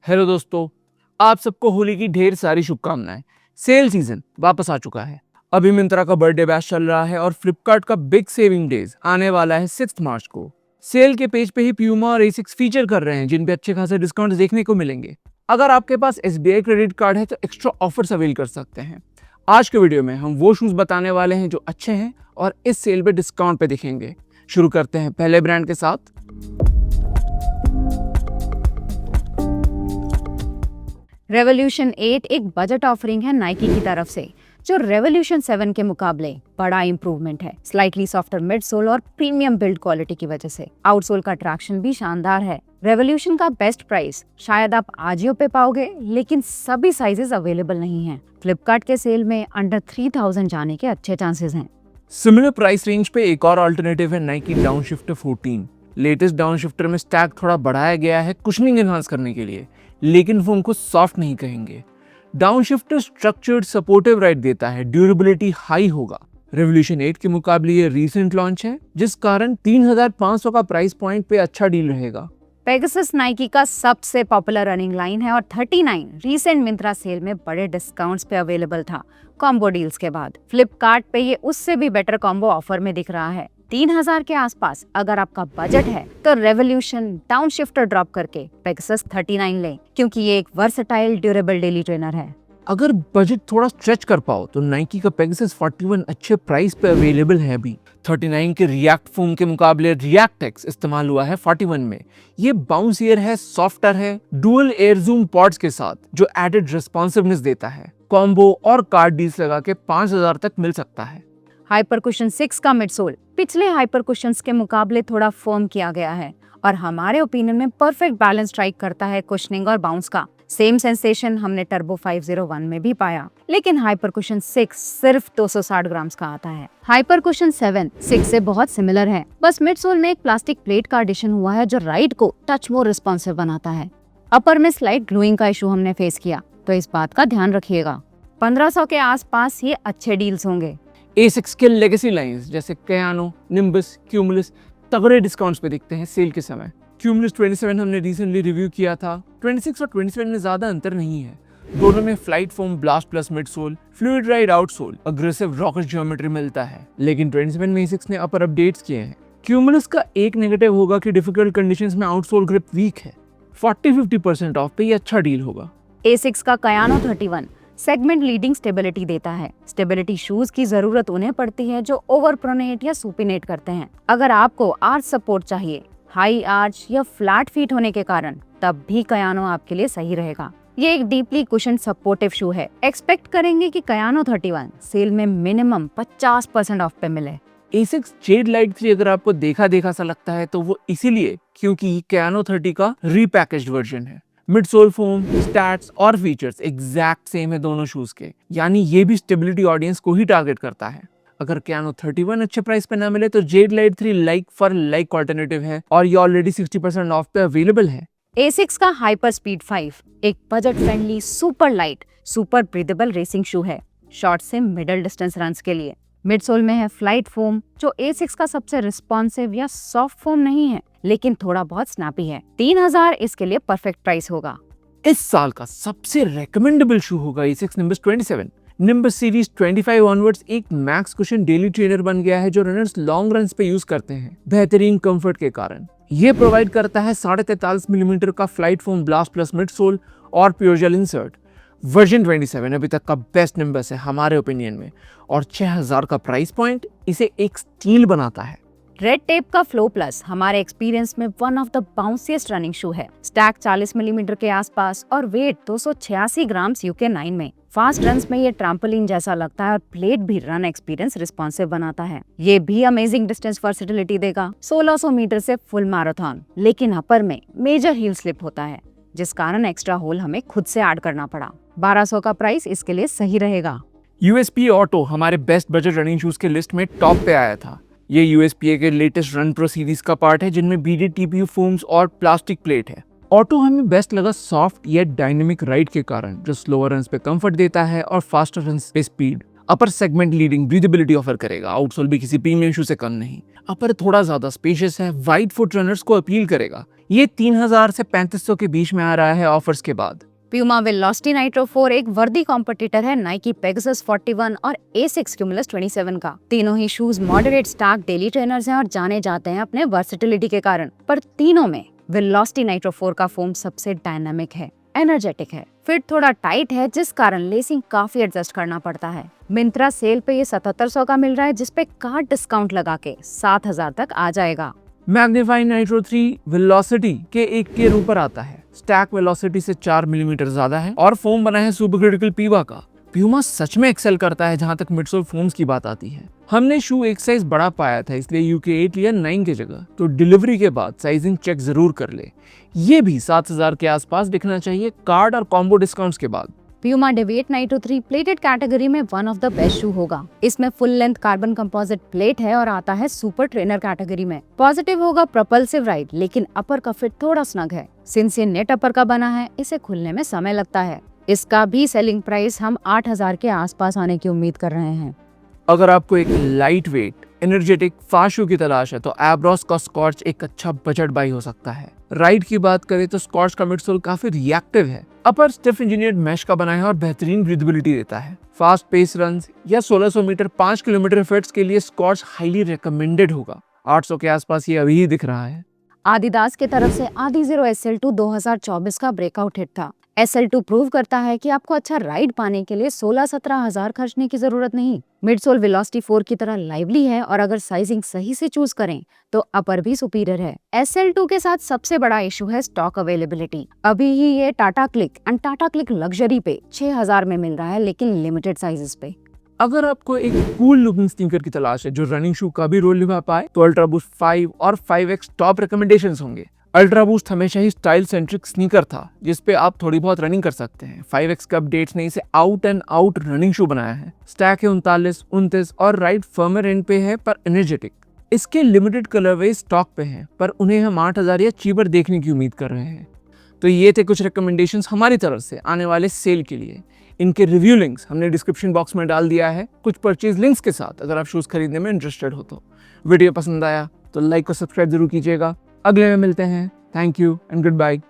Hello दोस्तों, आप सबको होली की ढेर सारी शुभकामनाएं। सेल सीजन वापस आ चुका है। अभी मिंत्रा का बर्थडे बैश चल रहा है और फ्लिपकार्ट का बिग सेविंग डेज आने वाला है 6 मार्च को। सेल के पेज पे ही प्यूमा और एसिक्स फीचर कर रहे हैं जिन पे अच्छे खासे डिस्काउंट देखने को मिलेंगे। अगर आपके पास SBI क्रेडिट कार्ड है तो एक्स्ट्रा ऑफर्स अवेल कर सकते हैं। आज के वीडियो में हम वो शूज बताने वाले हैं जो अच्छे हैं और इस सेल पे डिस्काउंट पे दिखेंगे। शुरू करते हैं पहले ब्रांड के साथ। रेवोल्यूशन 8 एक बजट ऑफरिंग है नाइकी की तरफ से, जो रेवोल्यूशन 7 के मुकाबले बड़ा इंप्रूवमेंट है। स्लाइटली सॉफ्टर मिड सोल और प्रीमियम बिल्ड क्वालिटी की वजह से आउटसोल का ट्रैक्शन भी शानदार है। रेवोल्यूशन का बेस्ट प्राइस शायद आप आजियो पे पाओगे, लेकिन सभी साइजेस अवेलेबल नहीं हैं। फ्लिपकार्ट के सेल में अंडर 3000 जाने के अच्छे चांसेस हैं। सिमिलर प्राइस रेंज पे एक और अल्टरनेटिव है नाइकी डाउनशिफ्टर 14। लेटेस्ट डाउनशिफ्टर में स्टैक थोड़ा बढ़ाया गया है कुशनिंग एनहांस करने के लिए, लेकिन फोम को सॉफ्ट नहीं कहेंगे। डाउनशिफ्टर स्ट्रक्चर्ड सपोर्टिव राइड देता है, ड्यूरेबिलिटी हाई होगा। रेवोल्यूशन 8 के मुकाबले ये रीसेंट लॉन्च है, जिस कारण 3500 का प्राइस पॉइंट पे अच्छा डील रहेगा। पेगासस नाइकी का सबसे पॉपुलर रनिंग लाइन है और 39 रीसेंट मिंत्रा सेल में बड़े डिस्काउंट्स पे अवेलेबल था कॉम्बो डील्स के बाद। फ्लिपकार्ट पे ये उससे भी बेटर कॉम्बो ऑफर में दिख रहा है। 3000 के आसपास अगर आपका बजट है तो रेवोल्यूशन डाउनशिफ्टर ड्रॉप करके पेगासस 39 लें, क्योंकि ये एक वर्सेटाइल ड्यूरेबल डेली ट्रेनर है। अगर बजट थोड़ा स्ट्रेच कर पाओ तो नाइकी का पेगासस 41 अच्छे प्राइस पे अवेलेबल है अभी। 39 के रिएक्ट फोम के मुकाबले रिएक्ट एक्स इस्तेमाल हुआ है 41 में। ये बाउंसियर है, सॉफ्टर है, डुअल एयर जूम पॉड्स के साथ जो एडेड रिस्पॉन्सिवनेस देता है। कॉम्बो और कार्ड डील्स लगा के 5000 तक मिल सकता है। हाइपर कुशन 6 का मिडसोल पिछले हाइपर कुशंस के मुकाबले थोड़ा फर्म किया गया है और हमारे ओपिनियन में परफेक्ट बैलेंस स्ट्राइक करता है कुशनिंग और बाउंस का। सेम सेंसेशन हमने टर्बो 501 में भी पाया, लेकिन हाइपर कुशन 6 सिर्फ 260 ग्राम्स का आता है। हाइपर कुशन 7 6 से बहुत सिमिलर है, बस मिडसोल में एक प्लास्टिक प्लेट का एडिशन हुआ है जो राइड को टच मोर रिस्पॉन्सिव बनाता है। अपर में स्लाइट ग्लूइंग का इशू हमने फेस किया, तो इस बात का ध्यान रखिएगा। 1500 के आसपास ये अच्छे डील्स होंगे। एसिक्स के लेगेसी लाइंस जैसे कयानो, निम्बस, क्यूमुलस तगड़े डिस्काउंट्स पे दिखते हैं सेल के समय। क्यूमुलस 27 हमने रिसेंटली रिव्यू किया था। 26 और 27 में ज्यादा अंतर नहीं है। दोनों में flight foam blast plus midsole, fluid ride outsole, aggressive rocket geometry मिलता है, लेकिन 27 में एसिक्स ने अपर अपडेट्स किए हैं। क्यूमुलस का एक नेगेटिव होगा कि डिफिकल्ट कंडीशंस में आउटसोल ग्रिप वीक है। 40-50% ऑफ पे ये अच्छा डील होगा। एसिक्स का कयानो 31 सेगमेंट लीडिंग स्टेबिलिटी देता है। स्टेबिलिटी शूज की जरूरत उन्हें पड़ती है जो ओवर प्रोनेट या सुपिनेट करते हैं। अगर आपको आर्च सपोर्ट चाहिए, हाई आर्च या फ्लैट फीट होने के कारण, तब भी कयानो आपके लिए सही रहेगा। ये एक डीपली कुशन सपोर्टिव शू है। एक्सपेक्ट करेंगे कि कयानो 31 सेल में मिनिमम 50% ऑफ पे मिले। एसिक्स जेड लाइट 3 अगर आपको देखा देखा सा लगता है तो वो इसीलिए क्योंकि कयानो 30 का रीपैकेज्ड वर्जन है। मिडसोल फोम, स्टैट्स और फीचर्स एग्जैक्ट सेम है दोनों शूज के, यानी ये भी स्टेबिलिटी ऑडियंस को ही टारगेट करता है। अगर कयानो 31 अच्छे प्राइस पे ना मिले तो Z light 3 like for like alternative है और ये ऑलरेडी 60% ऑफ पे अवेलेबल है। एसिक्स का हाइपर स्पीड 5 एक budget friendly super light super breathable racing shoe है, शॉर्ट से मिडिल डिस्टेंस रन्स के लिए। मिडसोल में है फ्लाइट फोम जो एसिक्स का सबसे रिस्पॉन्सिव या सॉफ्ट फोम नहीं है, लेकिन थोड़ा बहुत स्नैपी है। 3000 इसके लिए परफेक्ट प्राइस होगा। इस साल का सबसे रेकमेंडेबल शू होगा Asics nimbus 27। Nimbus series 25 onwards एक मैक्स कुशन डेली ट्रेनर बन गया है जो रनर्स लॉन्ग रन्स पे यूज करते हैं बेहतरीन कंफर्ट के कारण। ये प्रोवाइड करता है 43.5 मिलीमीटर का flight foam blast plus midsole और प्योर जेल इंसर्ट। वर्जन 27 अभी तक का बेस्ट निम्बस है हमारे ओपिनियन में, और 6000 का प्राइस पॉइंट इसे एक स्टील बनाता है। रेड टेप का फ्लो प्लस हमारे एक्सपीरियंस में one of the बाउंसिएस्ट running shoe है। स्टैक 40 मिलीमीटर के आसपास और वेट 286 ग्राम्स UK9 में। फास्ट रन्स में ये ट्रैम्पोलिन जैसा लगता है और प्लेट भी रन एक्सपीरियंस रिस्पॉन्सिव बनाता है। ये भी अमेजिंग डिस्टेंस वर्सेटिलिटी देगा, 1600 मीटर से फुल मैराथन, लेकिन अपर में मेजर हील स्लिप होता है, जिस कारण एक्स्ट्रा होल हमें खुद से ऐड करना पड़ा। 1200 का प्राइस इसके लिए सही रहेगा। USPA ऑटो हमारे बेस्ट बजट रनिंग शूज के लिस्ट में टॉप पे आया था। ये USPA के लेटेस्ट रन प्रो सीरीज का पार्ट है जिनमें BD TPU फोम्स और प्लास्टिक प्लेट है। ऑटो हमें बेस्ट लगा सॉफ्ट या डायनेमिक राइड के कारण, जो स्लोअर रन्स पे कंफर्ट देता है और फास्टर रन्स पे speed. Upper segment leading breathability offer करेगा, आउटसोल भी किसी प्रीमियम शू से कम नहीं। अपर थोड़ा ज्यादा स्पेशियस है, वाइड फुट रनर्स को अपील करेगा। ये 3000 से 3500 के बीच में आ रहा है ऑफर्स के बाद। प्यूमा वेलोसिटी नाइट्रो 4 एक वर्दी कॉम्पिटिटर है नाइकी पेगासस 41 और एसिक्स क्यूमुलस 27 का। तीनों ही shoes moderate stack daily trainers हैं और जाने जाते हैं अपने वर्सेटिलिटी के कारण। पर तीनों में वेलोसिटी नाइट्रो 4 का फोम सबसे डायनामिक है, एनर्जेटिक है, फिट थोड़ा टाइट है, जिस कारण लेसिंग काफी एडजस्ट करना पड़ता है। मिंत्रा सेल पे ये 7700 का मिल रहा है, जिसपे कार्ड डिस्काउंट लगा के 7000 तक आ जाएगा। मैग्नीफाइंग नाइट्रो 3 वेलोसिटी के एक टियर ऊपर आता है, स्टैक वेलोसिटी से 4 मिलीमीटर ज्यादा है और फोम बना है सुपर क्रिटिकल पीवा का। प्यूमा सच में एक्सेल करता है जहां तक मिडसोल फोम्स की बात आती है। हमने शू एक साइज बड़ा पाया था, इसलिए यूके 8 लिया 9 की जगह, तो डिलीवरी के बाद साइजिंग चेक जरूर कर ले। ये भी 7000 के आसपास दिखना चाहिए कार्ड और कॉम्बो डिस्काउंट्स के बाद। Puma deviate nitro 3 plated category में वन ऑफ द बेस्ट शू होगा। इसमें full length carbon composite plate है और आता है सुपर ट्रेनर कैटेगरी में। पॉजिटिव होगा प्रपल्सिव राइड, लेकिन अपर का फिट थोड़ा स्नग है। सिंस ये नेट अपर का बना है, इसे खुलने में समय लगता है। इसका भी सेलिंग प्राइस हम 8000 के आसपास आने की उम्मीद कर रहे हैं। अगर आपको एक लाइट वेट एनर्जेटिक फास्ट शू की तलाश है तो एब्रॉस का स्कॉच एक अच्छा बजट बाई हो सकता है। राइड की बात करें तो स्कॉच का मिडसोल काफी रिएक्टिव है, अपर स्टिफ इंजीनियर्ड मैश का बना है और बेहतरीन ब्रीदेबिलिटी देता है। फास्ट पेस रन्स या 1600 मीटर 5 किलोमीटर फिट्स के लिए स्कॉच हाईली रिकमेंडेड होगा। 800 के आसपास ये अभी ही दिख रहा है। आदिदास की तरफ से आदिज़ीरो SL2 2024 का ब्रेकआउट हिट था। SL2 प्रूव करता है कि आपको अच्छा राइड पाने के लिए 16-17 हजार खर्चने की जरूरत नहीं। मिडसोल वेलोसिटी 4 की तरह लाइवली है और अगर साइजिंग सही से चूज करें तो अपर भी सुपीरियर है। SL2 के साथ सबसे बड़ा इशू है स्टॉक अवेलेबिलिटी। अभी ही ये Tata click and Tata click luxury पे 6000 में मिल रहा है, लेकिन लिमिटेड साइजेस पे। अगर आपको एक कूल लुकिंग स्नीकर की तलाश है जो रनिंग शू का भी रोल निभा पाए तो अल्ट्रा बूस्ट 5 और 5X टॉप रिकमेंडेशंस होंगे। अल्ट्रा बूस्ट हमेशा ही स्टाइल सेंट्रिक स्नीकर था जिसपे आप थोड़ी बहुत रनिंग कर सकते हैं। 5X के अपडेट्स ने इसे out and out running shoe बनाया है। स्टैक है 39, 29 और राइड फर्मर एंड पे है पर एनर्जेटिक। इसके लिमिटेड कलरवे स्टॉक पे हैं, पर उन्हें हम 8000 या चीपर देखने की उम्मीद कर रहे हैं। तो ये थे कुछ रिकमेंडेशंस हमारी तरफ से आने वाले सेल के लिए। इनके रिव्यू लिंक्स हमने डिस्क्रिप्शन बॉक्स में डाल दिया है, कुछ परचेज लिंक्स के साथ, अगर आप शूज खरीदने में इंटरेस्टेड हो तो। वीडियो पसंद आया तो लाइक और सब्सक्राइब जरूर कीजिएगा। अगले में मिलते हैं। Thank you and good bye.